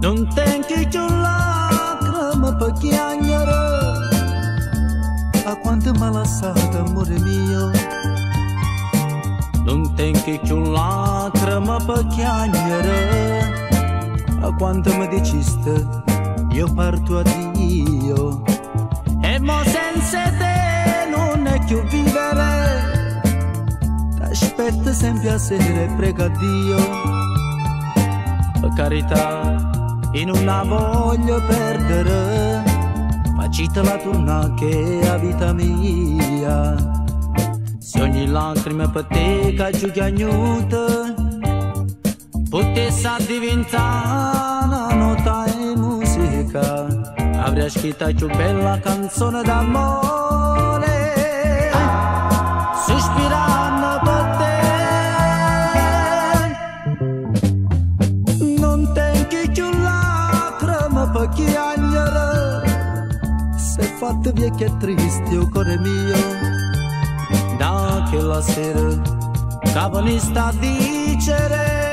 Non tenchi più lacrime per chiagnare, a quanto mi ha lasciato amore mio. Non tenchi più lacrime per chiagnare, a quanto mi diciste io parto a Dio. E mo senza te non è più vivere, t'aspetto sempre a sera e prega a Dio. Per carità, e non la voglio perdere, facite la torna che è la vita mia. Se ogni lacrima per te che giù chiagnuta potesse diventare una nota e musica, avrei scritto più bella canzone d'amore, sospirando per te. Non tenchi più lacrime per chiagnare, sei fatto vecchio e triste il cuore mio. Da quella sera che veniste a dicere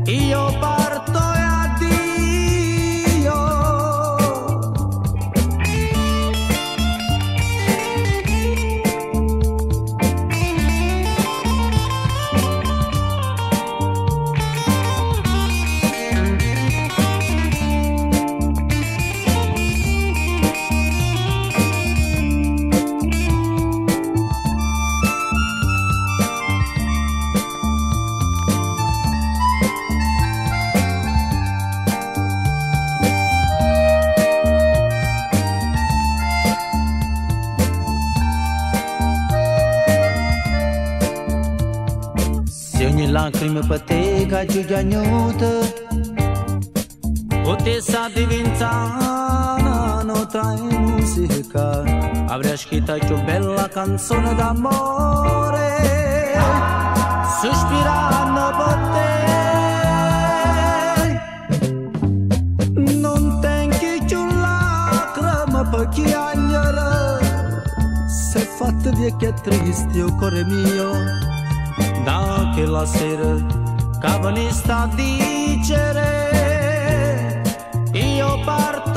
io parto e addio. Se ogni lacrima per te che giù chiagnuta potesse diventare una nota in musica, avrei scritto più bella canzone d'amore, sospirando per te. Non tenchi più lacrime per chiagnare, sei fatto vecchio e triste il cuore mio. Da quella sera che veniste a dicere io parto